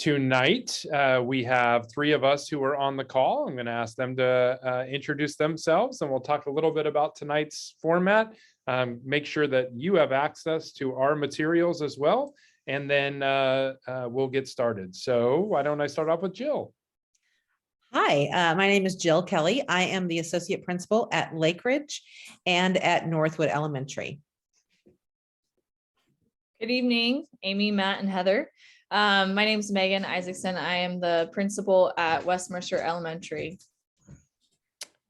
Tonight, we have three of us who are on the call. I'm going to ask them to introduce themselves, and we'll talk a little bit about tonight's format. Make sure that you have access to our materials as well, and then we'll get started. So why don't I start off with Jill? Hi, my name is Jill Kelly. I am the associate principal at Lakeridge and at Northwood Elementary. Good evening, Amy, Matt, and Heather. My name is Megan Isakson. I am the principal at West Mercer Elementary.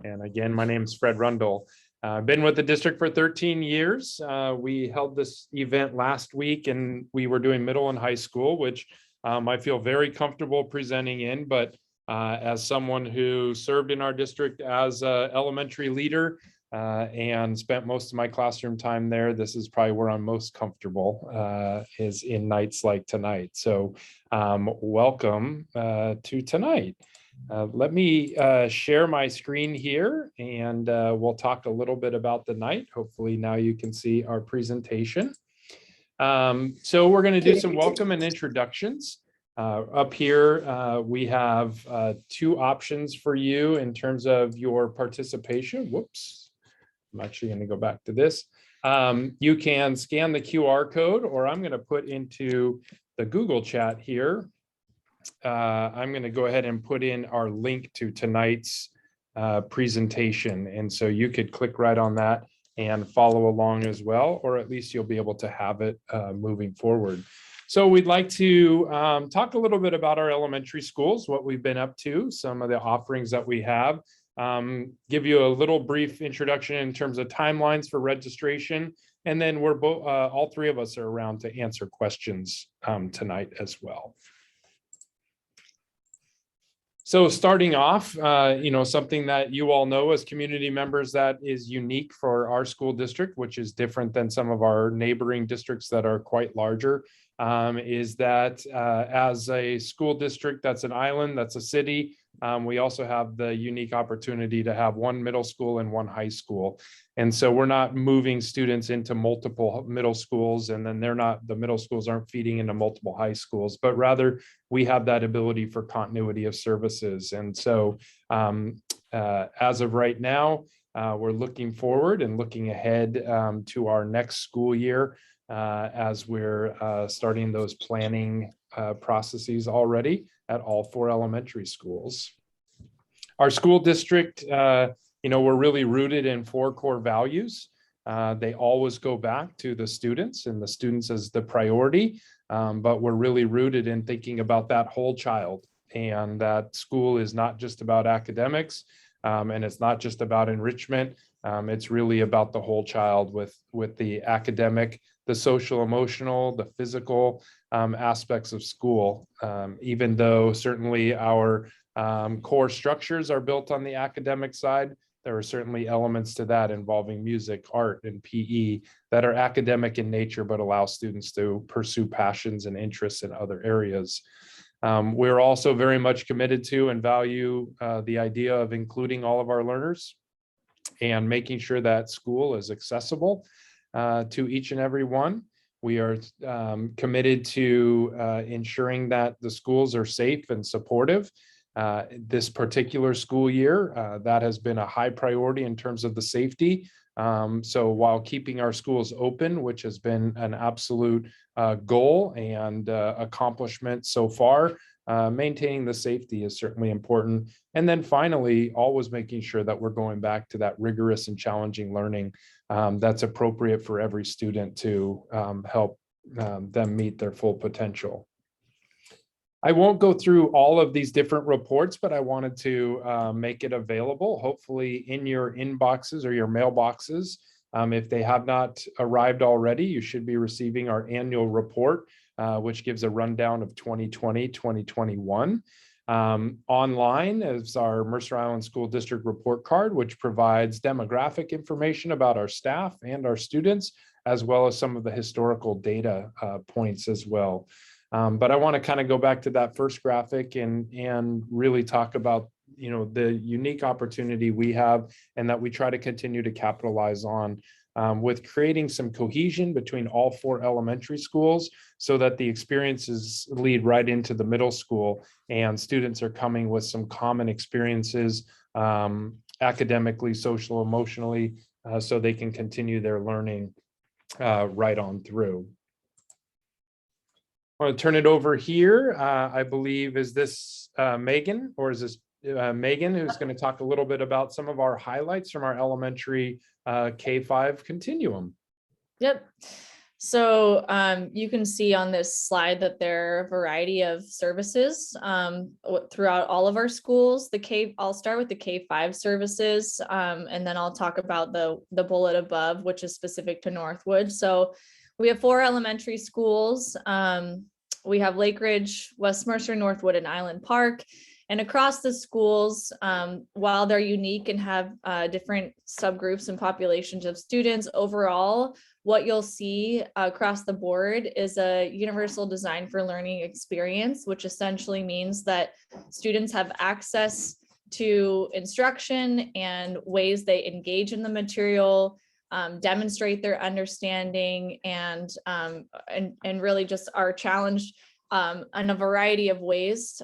And again, my name is Fred Rundle. I've been with the district for 13 years. We held this event last week and we were doing middle and high school, which I feel very comfortable presenting in, but as someone who served in our district as an elementary leader and spent most of my classroom time there, this is probably where I'm most comfortable is in nights like tonight. So welcome to tonight. Let me share my screen here and we'll talk a little bit about the night. Hopefully now you can see our presentation. So we're going to do some welcome and introductions. Up here, we have two options for you in terms of your participation. Whoops. I'm actually going to go back to this. You can scan the QR code, or I'm going to put into the Google chat here. I'm going to go ahead and put in our link to tonight's presentation. And so you could click right on that and follow along as well, or at least you'll be able to have it moving forward. So we'd like to talk a little bit about our elementary schools, what we've been up to, some of the offerings that we have. Give you a little brief introduction in terms of timelines for registration, and then we're both all three of us are around to answer questions tonight as well. So starting off, something that you all know as community members that is unique for our school district, which is different than some of our neighboring districts that are quite larger, is that as a school district that's an island, that's a city, we also have the unique opportunity to have one middle school and one high school. And so we're not moving students into multiple middle schools, and then the middle schools aren't feeding into multiple high schools, but rather we have that ability for continuity of services. And so as of right now, we're looking forward and looking ahead to our next school year as we're starting those planning processes already at all four elementary schools. Our school district, we're really rooted in four core values. They always go back to the students and the students as the priority, but we're really rooted in thinking about that whole child, and that school is not just about academics and it's not just about enrichment. It's really about the whole child with the academic, the social, emotional, the physical aspects of school. Even though certainly our core structures are built on the academic side, there are certainly elements to that involving music, art, and PE that are academic in nature, but allow students to pursue passions and interests in other areas. We're also very much committed to and value the idea of including all of our learners and making sure that school is accessible to each and every one. We are committed to ensuring that the schools are safe and supportive. This particular school year, that has been a high priority in terms of the safety. So while keeping our schools open, which has been an absolute goal and accomplishment so far, maintaining the safety is certainly important. And then finally, always making sure that we're going back to that rigorous and challenging learning that's appropriate for every student to help them meet their full potential. I won't go through all of these different reports, but I wanted to make it available, hopefully in your inboxes or your mailboxes. If they have not arrived already, you should be receiving our annual report, which gives a rundown of 2020, 2021. Online is our Mercer Island School District report card, which provides demographic information about our staff and our students, as well as some of the historical data points as well. But I want to kind of go back to that first graphic and really talk about the unique opportunity we have and that we try to continue to capitalize on with creating some cohesion between all 4 elementary schools so that the experiences lead right into the middle school and students are coming with some common experiences academically, social, emotionally, so they can continue their learning right on through. I want to turn it over here. I believe, is this Megan, or is this Megan, who's going to talk a little bit about some of our highlights from our elementary K-5 continuum? Yep. So you can see on this slide that there are a variety of services throughout all of our schools. I'll start with the K-5 services, and then I'll talk about the bullet above, which is specific to Northwood. So we have 4 elementary schools. We have Lakeridge, West Mercer, Northwood, and Island Park. And across the schools, while they're unique and have different subgroups and populations of students, overall, what you'll see across the board is a universal design for learning experience, which essentially means that students have access to instruction and ways they engage in the material, demonstrate their understanding, and really just are challenged in a variety of ways.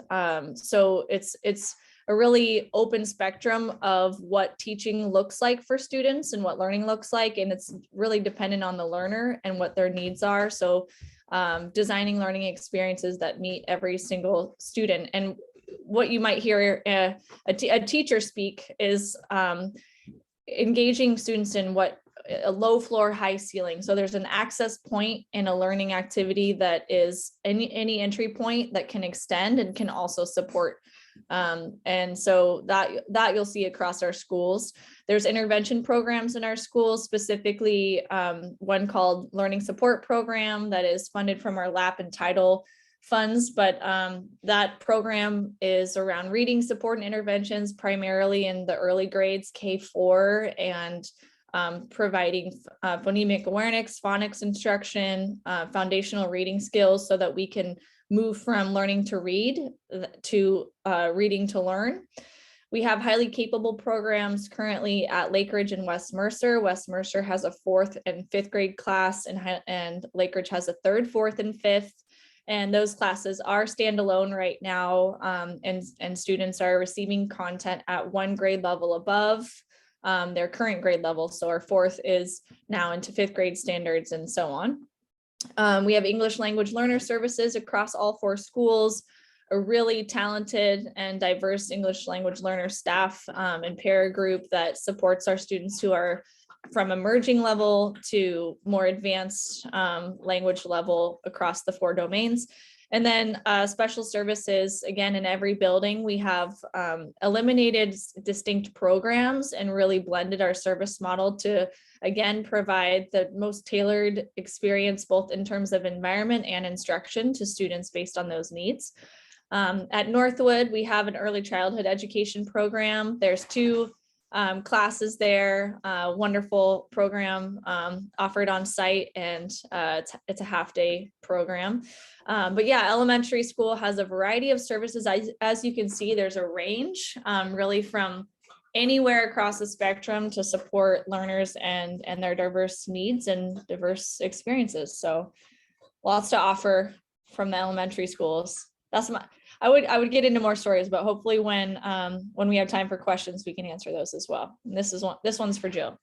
So it's a really open spectrum of what teaching looks like for students and what learning looks like, and it's really dependent on the learner and what their needs are. So designing learning experiences that meet every single student. And what you might hear a teacher speak is engaging students in what a low floor, high ceiling. So there's an access point in a learning activity that is any entry point that can extend and can also support. And so that you'll see across our schools. There's intervention programs in our schools, specifically one called Learning Support Program that is funded from our LAP and Title funds, but that program is around reading support and interventions, primarily in the early grades, K4, and providing phonemic awareness, phonics instruction, foundational reading skills, so that we can move from learning to read to reading to learn. We have highly capable programs currently at Lakeridge and West Mercer. West Mercer has a 4th and 5th grade class, and Lakeridge has a 3rd, 4th, and 5th. And those classes are standalone right now, and students are receiving content at 1 grade level above their current grade level. So our 4th is now into 5th grade standards, and so on. We have English language learner services across all 4 schools, a really talented and diverse English language learner staff and para group that supports our students who are from emerging level to more advanced language level across the 4 domains. And then special services, again, in every building, we have eliminated distinct programs and really blended our service model to, again, provide the most tailored experience, both in terms of environment and instruction to students based on those needs. At Northwood, we have an early childhood education program. There's 2 classes there, wonderful program offered on site, and it's a half-day program. But yeah, elementary school has a variety of services. As you can see, there's a range really from anywhere across the spectrum to support learners and their diverse needs and diverse experiences. So lots to offer from the elementary schools. I would get into more stories, but hopefully when we have time for questions, we can answer those as well. And this one's for Jill.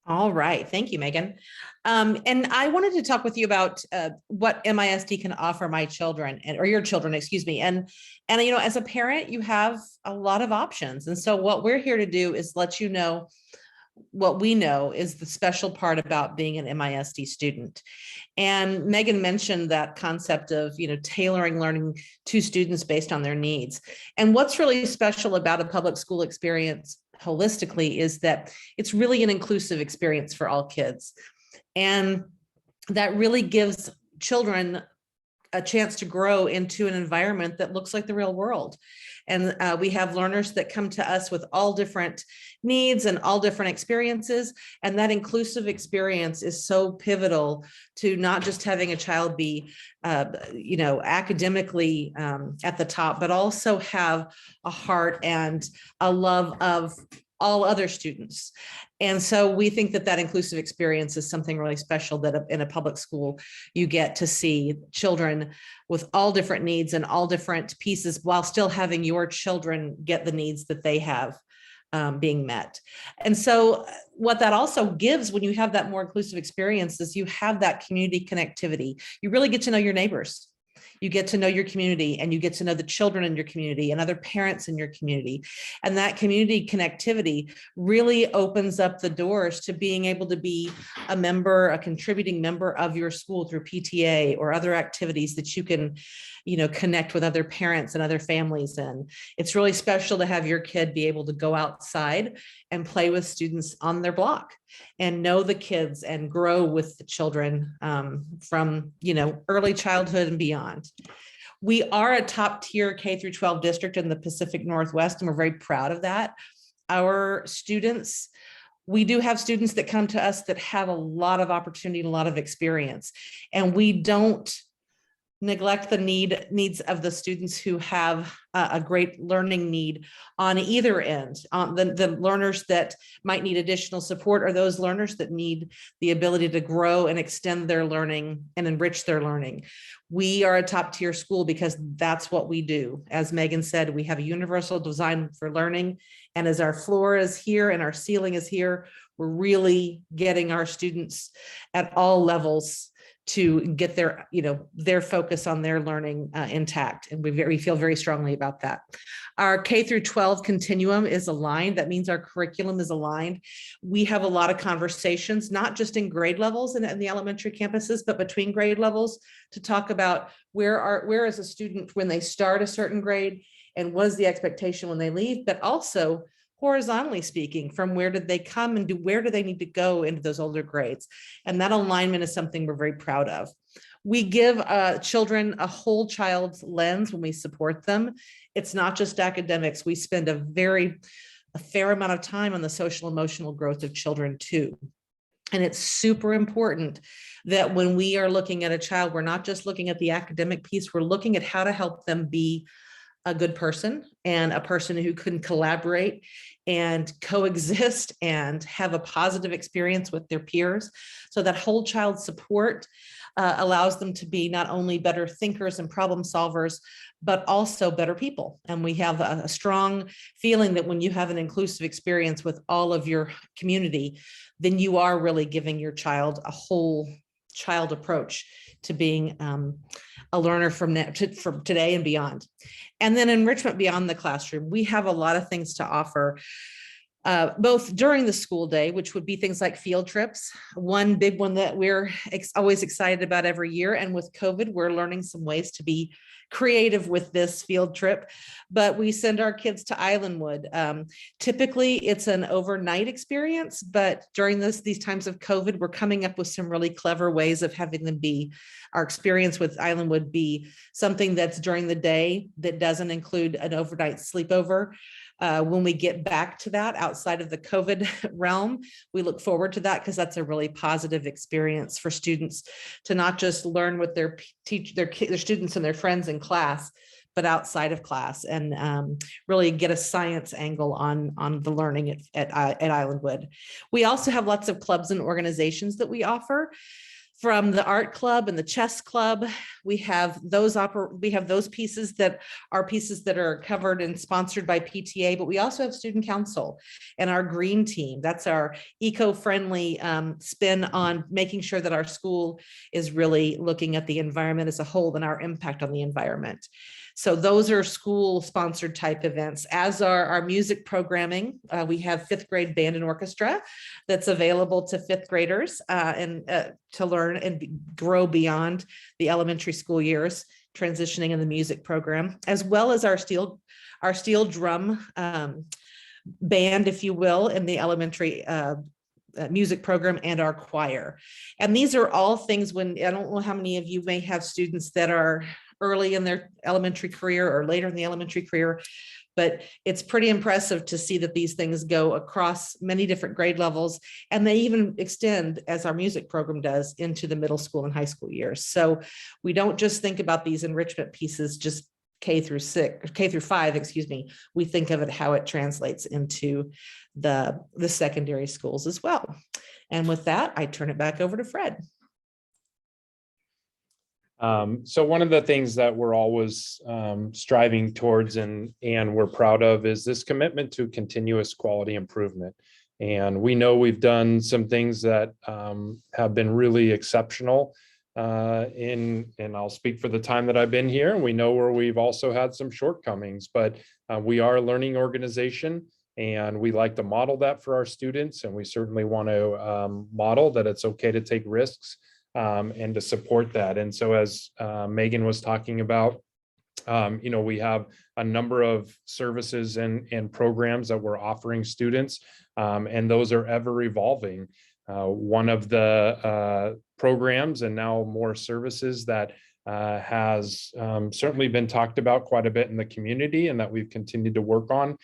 All right. Thank you, Megan. And I wanted to talk with you about what MISD can offer my children, or your children, excuse me. And you know, as a parent, you have a lot of options. And so what we're here to do is let you know what we know is the special part about being an MISD student. And Megan mentioned that concept of, you know, tailoring learning to students based on their needs. And what's really special about a public school experience holistically is that it's really an inclusive experience for all kids. And that really gives children a chance to grow into an environment that looks like the real world. And we have learners that come to us with all different needs and all different experiences. And that inclusive experience is so pivotal to not just having a child be, you know, academically at the top, but also have a heart and a love of all other students. And so we think that that inclusive experience is something really special that in a public school, you get to see children with all different needs and all different pieces while still having your children get the needs that they have being met. And so what that also gives when you have that more inclusive experience is you have that community connectivity. You really get to know your neighbors. You get to know your community, and you get to know the children in your community and other parents in your community. And that community connectivity really opens up the doors to being able to be a member, a contributing member of your school through PTA or other activities that you can, connect with other parents and other families in. It's really special to have your kid be able to go outside and play with students on their block and know the kids and grow with the children from, early childhood and beyond. We are a top tier K through 12 district in the Pacific Northwest, and we're very proud of that. Our students, we do have students that come to us that have a lot of opportunity, a lot of experience, and we don't neglect the needs of the students who have a great learning need on either end. The learners that might need additional support are those learners that need the ability to grow and extend their learning and enrich their learning. We are a top tier school because that's what we do. As Megan said, we have a universal design for learning. And as our floor is here and our ceiling is here, we're really getting our students at all levels to get their focus on their learning intact. And we feel very strongly about that. Our K through 12 continuum is aligned. That means our curriculum is aligned. We have a lot of conversations, not just in grade levels in the elementary campuses, but between grade levels to talk about where is a student when they start a certain grade and what is the expectation when they leave, but also horizontally speaking, from where did they come and where do they need to go into those older grades? And that alignment is something we're very proud of. We give children a whole child's lens when we support them. It's not just academics. We spend a fair amount of time on the social emotional growth of children too. And it's super important that when we are looking at a child, we're not just looking at the academic piece, we're looking at how to help them be a good person and a person who can collaborate and coexist and have a positive experience with their peers. So that whole child support allows them to be not only better thinkers and problem solvers, but also better people. And we have a strong feeling that when you have an inclusive experience with all of your community, then you are really giving your child a whole child approach to being a learner from today and beyond. And then enrichment beyond the classroom. We have a lot of things to offer, both during the school day, which would be things like field trips. One big one that we're always excited about every year. And with COVID, we're learning some ways to be creative with this field trip, but we send our kids to Islandwood. Typically it's an overnight experience, but during these times of COVID, we're coming up with some really clever ways of having them our experience with Islandwood be something that's during the day that doesn't include an overnight sleepover. When we get back to that outside of the COVID realm, we look forward to that because that's a really positive experience for students to not just learn with their students and their friends in class, but outside of class, and really get a science angle on the learning at Islandwood. We also have lots of clubs and organizations that we offer. From the art club and the chess club, we have those pieces that are covered and sponsored by PTA, but we also have student council and our green team. That's our eco-friendly spin on making sure that our school is really looking at the environment as a whole and our impact on the environment. So those are school sponsored type events, as are our music programming. We have 5th grade band and orchestra that's available to 5th graders and to learn and grow beyond the elementary school years, transitioning in the music program, as well as our steel drum band, if you will, in the elementary music program, and our choir. And these are all things when, I don't know how many of you may have students that are early in their elementary career or later in the elementary career, but it's pretty impressive to see that these things go across many different grade levels, and they even extend, as our music program does, into the middle school and high school years. So we don't just think about these enrichment pieces just K through 5, excuse me, we think of it how it translates into the secondary schools as well. And with that, I turn it back over to Fred. So one of the things that we're always striving towards and we're proud of is this commitment to continuous quality improvement. And we know we've done some things that have been really exceptional and I'll speak for the time that I've been here. We know where we've also had some shortcomings, but we are a learning organization and we like to model that for our students. And we certainly want to model that it's okay to take risks and to support that. And so as Megan was talking about, we have a number of services and programs that we're offering students, and those are ever evolving. One of the programs and now more services that has certainly been talked about quite a bit in the community and that we've continued to work on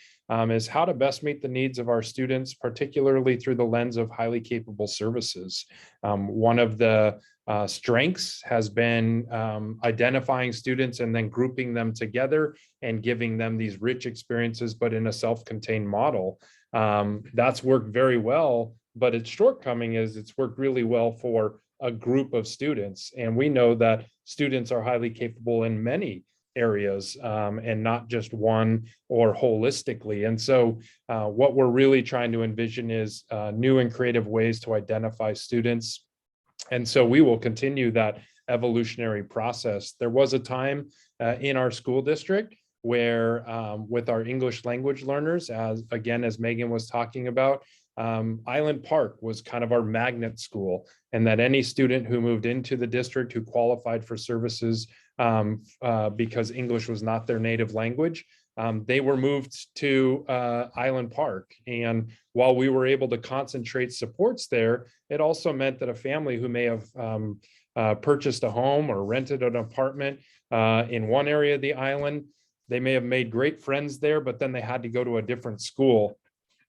is how to best meet the needs of our students, particularly through the lens of highly capable services. One of the strengths has been identifying students and then grouping them together and giving them these rich experiences, but in a self-contained model. That's worked very well, but its shortcoming is it's worked really well for a group of students. And we know that students are highly capable in many areas and not just one or holistically. And so what we're really trying to envision is new and creative ways to identify students. And so we will continue that evolutionary process. There was a time in our school district where with our English language learners, as Megan was talking about, Island Park was kind of our magnet school, and that any student who moved into the district who qualified for services because English was not their native language, they were moved to Island Park. And while we were able to concentrate supports there, it also meant that a family who may have purchased a home or rented an apartment in one area of the island, they may have made great friends there, but then they had to go to a different school.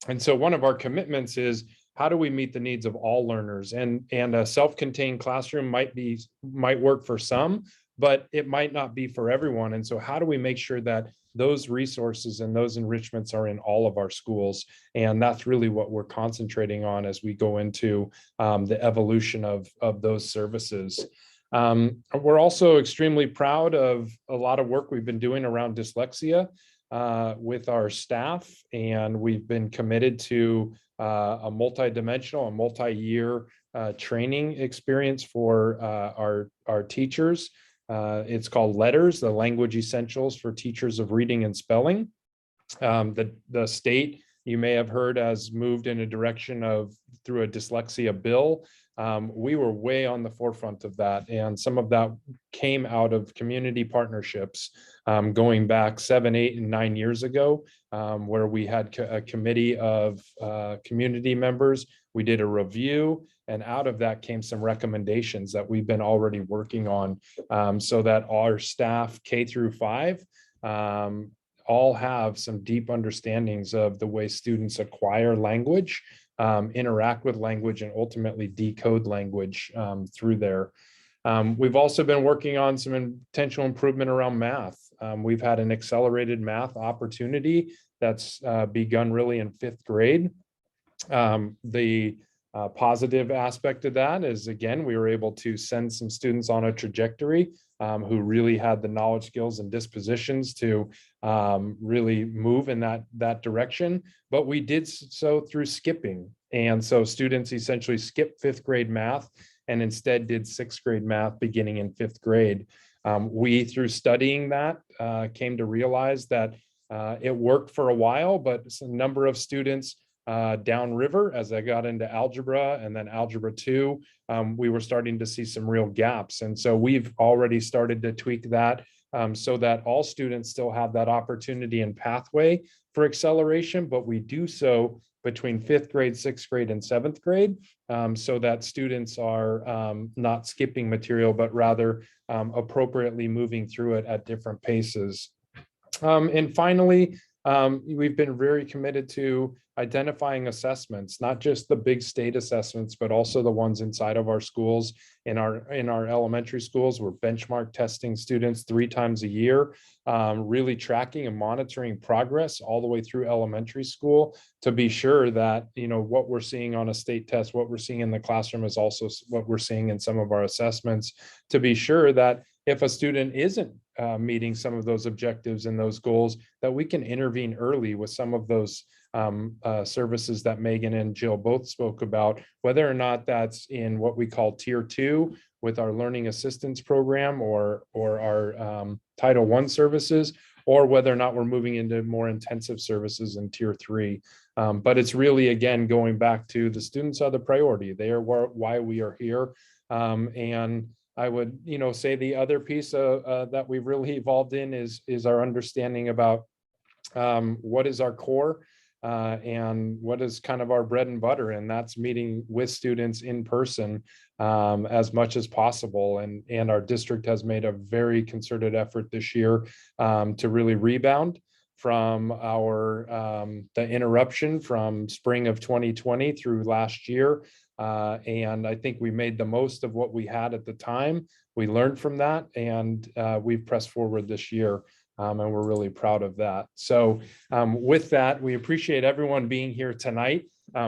And so one of our commitments is how do we meet the needs of all learners? And a self-contained classroom might work for some, but it might not be for everyone. And so how do we make sure that those resources and those enrichments are in all of our schools? And that's really what we're concentrating on as we go into the evolution of those services. We're also extremely proud of a lot of work we've been doing around dyslexia with our staff, and we've been committed to a multi-dimensional and multi-year training experience for our teachers. It's called LETTERS, the Language Essentials for Teachers of Reading and Spelling. The state, you may have heard, has moved in a direction of through a dyslexia bill. We were way on the forefront of that, and some of that came out of community partnerships going back 7, 8, and 9 years ago, where we had a committee of community members. We did a review, and out of that came some recommendations that we've been already working on, so that our staff K through 5 all have some deep understandings of the way students acquire language, interact with language, and ultimately decode language through there. We've also been working on some intentional improvement around math. We've had an accelerated math opportunity that's begun really in 5th grade. The positive aspect of that is, again, we were able to send some students on a trajectory who really had the knowledge, skills, and dispositions to really move in that direction. But we did so through skipping. And so students essentially skipped 5th grade math and instead did 6th grade math beginning in 5th grade. We, through studying that, came to realize that it worked for a while, but a number of students downriver, as I got into algebra and then algebra 2, we were starting to see some real gaps. And so we've already started to tweak that so that all students still have that opportunity and pathway for acceleration, but we do so between 5th grade, 6th grade, and 7th grade, so that students are not skipping material, but rather appropriately moving through it at different paces. And finally, we've been very committed to identifying assessments, not just the big state assessments, but also the ones inside of our schools. In our elementary schools, we're benchmark testing students 3 times a year, really tracking and monitoring progress all the way through elementary school to be sure that, you know, what we're seeing on a state test, what we're seeing in the classroom is also what we're seeing in some of our assessments, to be sure that if a student isn't meeting some of those objectives and those goals, that we can intervene early with some of those services that Megan and Jill both spoke about, whether or not that's in what we call tier 2 with our learning assistance program or our Title I services, or whether or not we're moving into more intensive services in tier 3. But it's really, again, going back to the students are the priority. They are why we are here. And I would, you know, say the other piece that we've really evolved in is our understanding about what is our core and what is kind of our bread and butter, and that's meeting with students in person as much as possible. And our district has made a very concerted effort this year to really rebound from the interruption from spring of 2020 through last year. And I think we made the most of what we had at the time. We learned from that, and we've pressed forward this year. And we're really proud of that. So with that, we appreciate everyone being here tonight.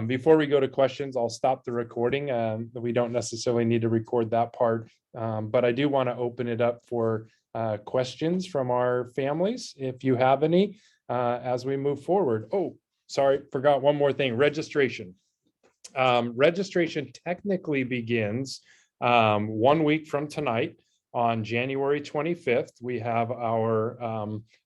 Before we go to questions, I'll stop the recording. We don't necessarily need to record that part, but I do want to open it up for questions from our families, if you have any, as we move forward. Oh, sorry, forgot one more thing, registration. Registration technically begins 1 week from tonight. On January 25th, we have our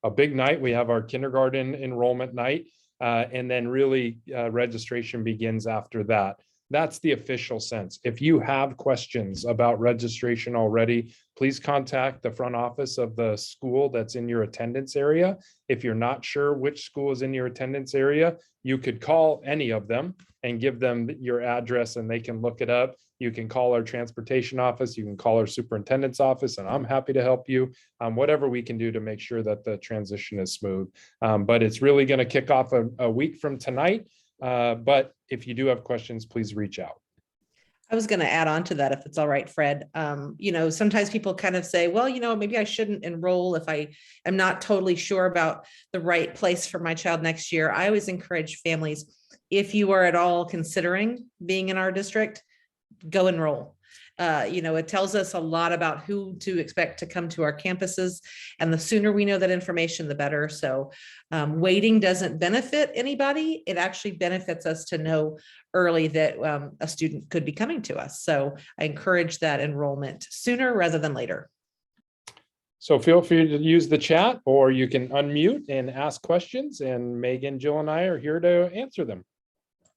a big night. We have our kindergarten enrollment night, and then really registration begins after that. That's the official sense. If you have questions about registration already, please contact the front office of the school that's in your attendance area. If you're not sure which school is in your attendance area, you could call any of them and give them your address and they can look it up. You can call our transportation office, you can call our superintendent's office, and I'm happy to help you. Whatever we can do to make sure that the transition is smooth. But it's really going to kick off a week from tonight. But if you do have questions, please reach out. I was going to add on to that, if it's all right, Fred. You know, sometimes people kind of say, well, you know, maybe I shouldn't enroll if I am not totally sure about the right place for my child next year. I always encourage families, if you are at all considering being in our district, go enroll. You know, it tells us a lot about who to expect to come to our campuses, and the sooner we know that information, the better. So waiting doesn't benefit anybody. It actually benefits us to know early that a student could be coming to us. So I encourage that enrollment sooner rather than later. So feel free to use the chat, or you can unmute and ask questions, and Megan, Jill, and I are here to answer them.